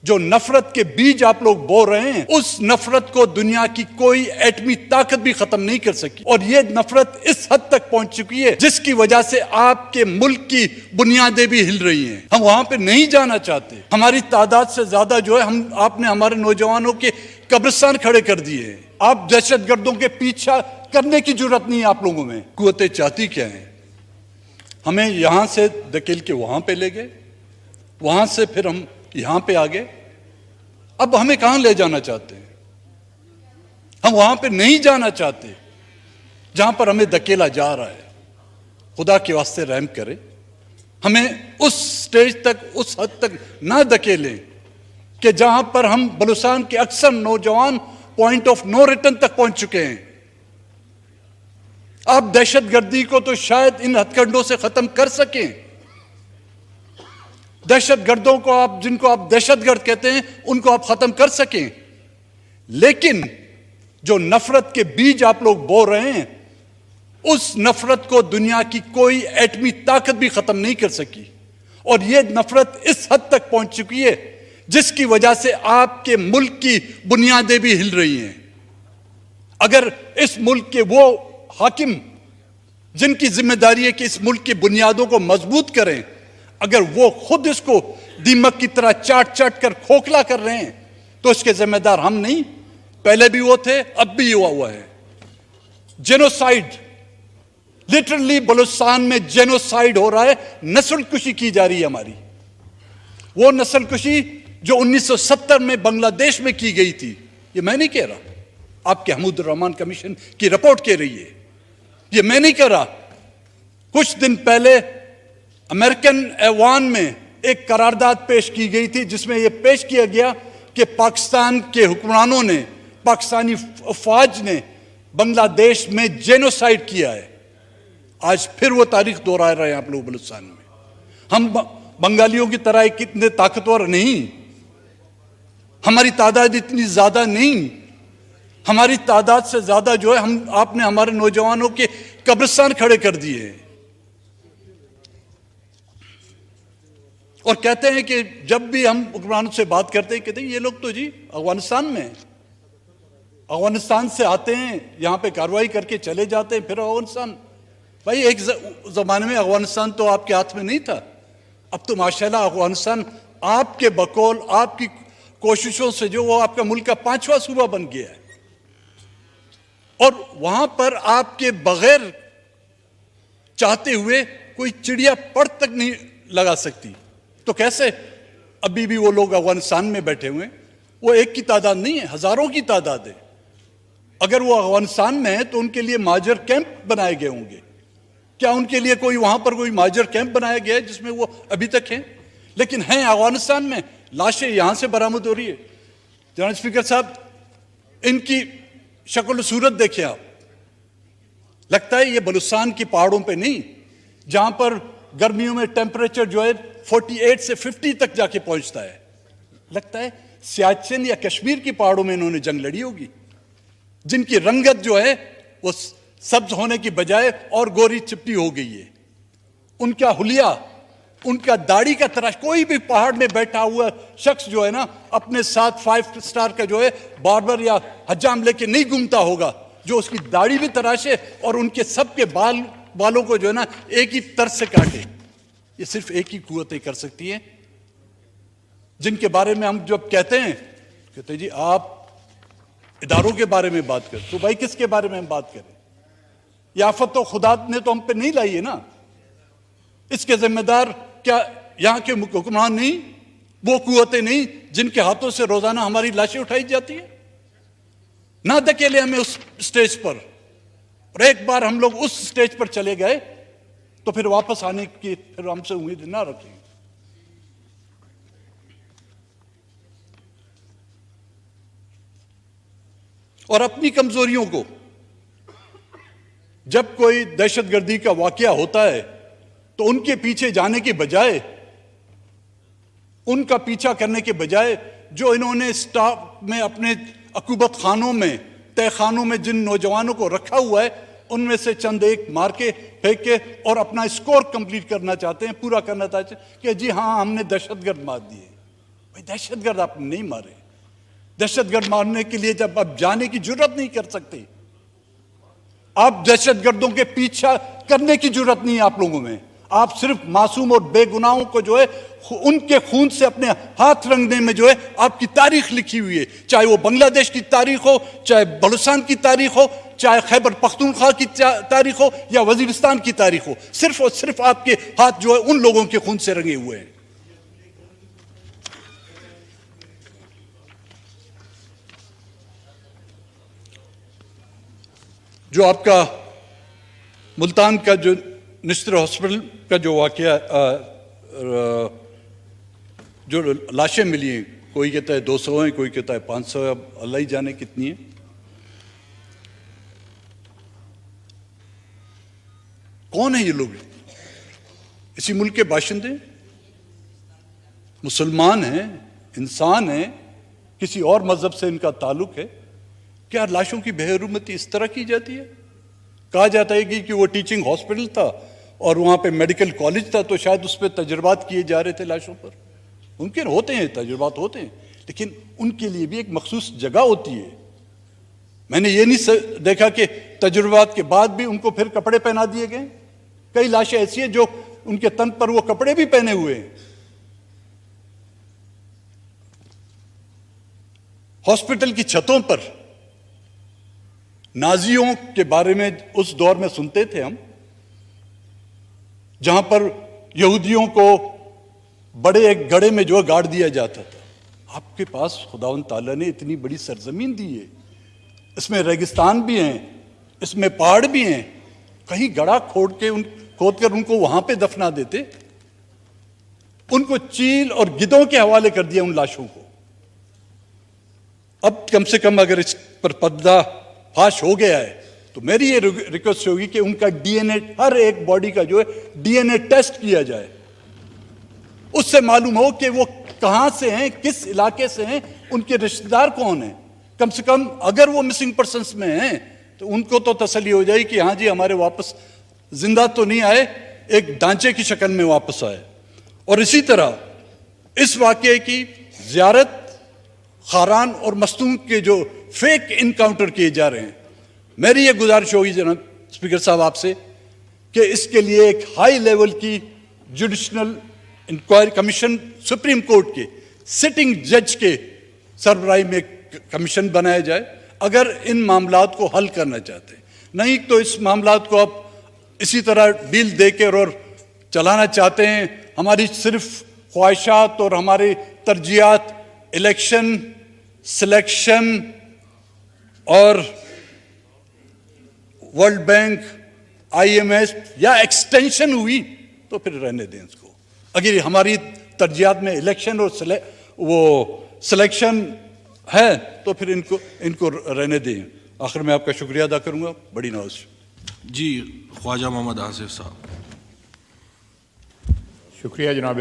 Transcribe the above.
जो नफरत के बीज आप लोग बो रहे हैं, उस नफरत को दुनिया की कोई एटमी ताकत भी खत्म नहीं कर सकी। और ये नफरत इस हद तक पहुंच चुकी है जिसकी वजह से आपके मुल्क की बुनियादें भी हिल रही हैं। हम वहां पे नहीं जाना चाहते। हमारी तादाद से ज्यादा जो है आपने हमारे नौजवानों के कब्रिस्तान खड़े कर दिए हैं। आप दहशतगर्दों के पीछा करने की जरूरत नहीं है आप लोगों में। कुव्वतें चाहती क्या है? हमें यहां से धकेल के वहां पे ले गए, वहां से फिर हम यहां पे आ गए। अब हमें कहां ले जाना चाहते हैं? हम वहां पे नहीं जाना चाहते जहां पर हमें धकेला जा रहा है। खुदा के वास्ते रहम करें, हमें उस स्टेज तक, उस हद तक ना धकेलें कि जहां पर हम बलूचिस्तान के अक्सर नौजवान पॉइंट ऑफ नो रिटर्न तक पहुंच चुके हैं। आप दहशतगर्दी को तो शायद इन हथकंडों से खत्म कर सकें। दहशतगर्दों को आप, जिनको आप दहशतगर्द कहते हैं, उनको आप खत्म कर सकें, लेकिन जो नफरत के बीज आप लोग बो रहे हैं, उस नफरत को दुनिया की कोई एटमी ताकत भी खत्म नहीं कर सकी। और यह नफरत इस हद तक पहुंच चुकी है जिसकी वजह से आपके मुल्क की बुनियादें भी हिल रही हैं। अगर इस मुल्क के वो हाकिम जिनकी जिम्मेदारी है कि इस मुल्क की बुनियादों को मजबूत करें, अगर वो खुद इसको दीमक की तरह चाट चाट कर खोखला कर रहे हैं, तो इसके जिम्मेदार हम नहीं, पहले भी वो थे, अब भी हुआ है। जेनोसाइड, लिटरली बलूचिस्तान में जेनोसाइड हो रहा है, नस्लकुशी की जा रही है हमारी। वो नस्लकुशी जो 1970 में बांग्लादेश में की गई थी, ये मैं नहीं कह रहा, आपके हमीद रहमान कमीशन की रिपोर्ट कह रही है, ये मैं नहीं कह रहा। कुछ दिन पहले अमेरिकन ऐवान में एक करारदाद पेश की गई थी जिसमें यह पेश किया गया कि पाकिस्तान के हुक्मरानों ने, पाकिस्तानी फौज ने बांग्लादेश में जेनोसाइड किया है। आज फिर वो तारीख दोहरा रहे हैं आप लोग बलूचिस्तान में। हम बंगालियों की तरह कितने ताकतवर नहीं, हमारी तादाद इतनी ज्यादा नहीं। हमारी तादाद से ज्यादा जो है आपने हमारे नौजवानों के कब्रिस्तान खड़े कर दिए हैं। और कहते हैं कि जब भी हम हुक्मरानों से बात करते हैं, कहते हैं ये लोग तो जी अफगानिस्तान में हैं, अफगानिस्तान से आते हैं, यहां पे कार्रवाई करके चले जाते हैं, फिर अफगानिस्तान। भाई एक जमाने में अफगानिस्तान तो आपके हाथ में नहीं था, अब तो माशाल्लाह अफगानिस्तान आपके बकौल, आपकी कोशिशों से जो वो आपका मुल्क का 5वां सूबा बन गया है। और वहां पर आपके बगैर चाहते हुए कोई चिड़िया पर तक नहीं लगा सकती। तो कैसे अभी भी वो लोग अफगानिस्तान में बैठे हुए हैं? वो एक की तादाद नहीं है, हजारों की तादाद है। अगर वो अफगानिस्तान में है तो उनके लिए माजर कैंप बनाए गए होंगे। क्या उनके लिए कोई वहां पर कोई माजर कैंप बनाया गया है जिसमें वो अभी तक हैं? लेकिन हैं अफगानिस्तान में। लाशें यहां से बरामद हो रही है। जनाब स्पीकर साहब, इनकी शक्ल सूरत देखिए आप, लगता है ये बलूचिस्तान की पहाड़ों पे नहीं, जहां पर गर्मियों में टेम्परेचर जो है 48 से 50 तक जाके पहुंचता है, लगता है सियाचिन या कश्मीर की पहाड़ों में इन्होंने जंग लड़ी होगी, जिनकी रंगत जो है वो सब्ज होने की बजाय और गोरी चिपटी हो गई है। उनका हुलिया, उनका दाढ़ी का तराश, कोई भी पहाड़ में बैठा हुआ शख्स जो है ना, अपने साथ 5 स्टार का जो है बार्बर या हजाम लेके नहीं घूमता होगा, जो उसकी दाढ़ी भी तराशे और उनके सबके बालों को जो है ना एक ही तर्ज से काटे। ये सिर्फ एक ही कुव्वतें कर सकती हैं, जिनके बारे में हम जब कहते हैं जी आप इदारों के बारे में बात करें, तो भाई किसके बारे में हम बात करें? ये आफत तो खुदा ने तो हम पे नहीं लाई है ना। इसके जिम्मेदार क्या यहां के हुक्मरान नहीं, वो कुव्वतें नहीं जिनके हाथों से रोजाना हमारी लाशें उठाई जाती है? ना धकेले हमें उस स्टेज पर। और एक बार हम लोग उस स्टेज पर चले गए तो फिर वापस आने की फिर हमसे उम्मीद ना रखें। और अपनी कमजोरियों को, जब कोई दहशतगर्दी का वाकया होता है तो उनके पीछे जाने के बजाय, उनका पीछा करने के बजाय, जो इन्होंने स्टाफ में, अपने अकूबत खानों में, तहखानों में जिन नौजवानों को रखा हुआ है, उनमें से चंद एक मार के फेंक के और अपना स्कोर कंप्लीट करना चाहते हैं, पूरा करना चाहते हैं कि जी हाँ हमने दहशतगर्द मार दिए। भाई दहशतगर्द आपने नहीं मारे। दहशतगर्द मारने के लिए जब आप जाने की जरूरत नहीं कर सकते, आप दहशतगर्दों के पीछा करने की जरूरत नहीं है आप लोगों में। आप सिर्फ मासूम और बेगुनाहों को जो है उनके खून से अपने हाथ रंगने में जो है आपकी तारीख लिखी हुई है, चाहे वो बांग्लादेश की तारीख हो, चाहे बलूचिस्तान की तारीख हो, चाहे खैबर पख्तूनख्वा की तारीख हो या वजीरिस्तान की तारीख हो। सिर्फ और सिर्फ आपके हाथ जो है उन लोगों के खून से रंगे हुए हैं। जो आपका मुल्तान का जो निश्तर हॉस्पिटल का जो वाकया, जो लाशें मिली हैं, कोई कहता है 200 हैं, कोई कहता है 500 है, अब अल्लाह ही जाने कितनी है। कौन है ये लोग? इसी मुल्क के बाशिंदे, मुसलमान हैं, इंसान हैं, किसी और मजहब से इनका ताल्लुक है? क्या लाशों की बेहरुमती इस तरह की जाती है? कहा जाता है कि वो टीचिंग हॉस्पिटल था और वहां पे मेडिकल कॉलेज था, तो शायद उस पर तजुर्बात किए जा रहे थे लाशों पर। मुमकिन होते हैं, तजुर्बात होते हैं, लेकिन उनके लिए भी एक मखसूस जगह होती है। मैंने ये नहीं देखा कि तजुर्बात के बाद भी उनको फिर कपड़े पहना दिए गए। कई लाशें ऐसी हैं जो उनके तन पर वो कपड़े भी पहने हुए हैं। हॉस्पिटल की छतों पर नाजियों के बारे में उस दौर में सुनते थे हम, जहां पर यहूदियों को बड़े एक गड्ढे में जो गाड़ दिया जाता था। आपके पास खुदावंद ताला ने इतनी बड़ी सरजमीन दी है, इसमें रेगिस्तान भी हैं, इसमें पहाड़ भी हैं, कहीं गड्ढा खोदकर उनको वहां पे दफना देते। उनको चील और गिद्धों के हवाले कर दिया उन लाशों को। अब कम से कम अगर इस पर पर्दा फाश हो गया है तो मेरी ये रिक्वेस्ट होगी कि उनका डीएनए, हर एक बॉडी का जो है डीएनए टेस्ट किया जाए, उससे मालूम हो कि वो कहां से हैं, किस इलाके से हैं, उनके रिश्तेदार कौन हैं। कम से कम अगर वो मिसिंग पर्सन्स में हैं तो उनको तो तसल्ली हो जाए कि हाँ जी हमारे वापस जिंदा तो नहीं आए, एक ढांचे की शक्ल में वापस आए। और इसी तरह इस वाकये की जियारत खारान और मस्तूम के जो फेक इनकाउंटर किए जा रहे हैं, मेरी ये गुजारिश होगी जनाब स्पीकर साहब आपसे कि इसके लिए एक हाई लेवल की judicial inquiry commission, supreme court के सिटिंग जज के सरबराही में कमीशन बनाया जाए अगर इन मामलात को हल करना चाहते हैं। नहीं तो इस मामलात को आप इसी तरह डील देकर और चलाना चाहते हैं। हमारी सिर्फ ख्वाहिशात और हमारी तरजीहात इलेक्शन, सिलेक्शन और वर्ल्ड बैंक, IMF या एक्सटेंशन हुई तो फिर रहने दें इसको। अगर हमारी तरजीहात में इलेक्शन और सिलेक्शन है तो फिर इनको रहने दें। आखिर में आपका शुक्रिया अदा करूंगा। बड़ी नवाज जी, ख्वाजा मोहम्मद आसिफ साहब। शुक्रिया जनाब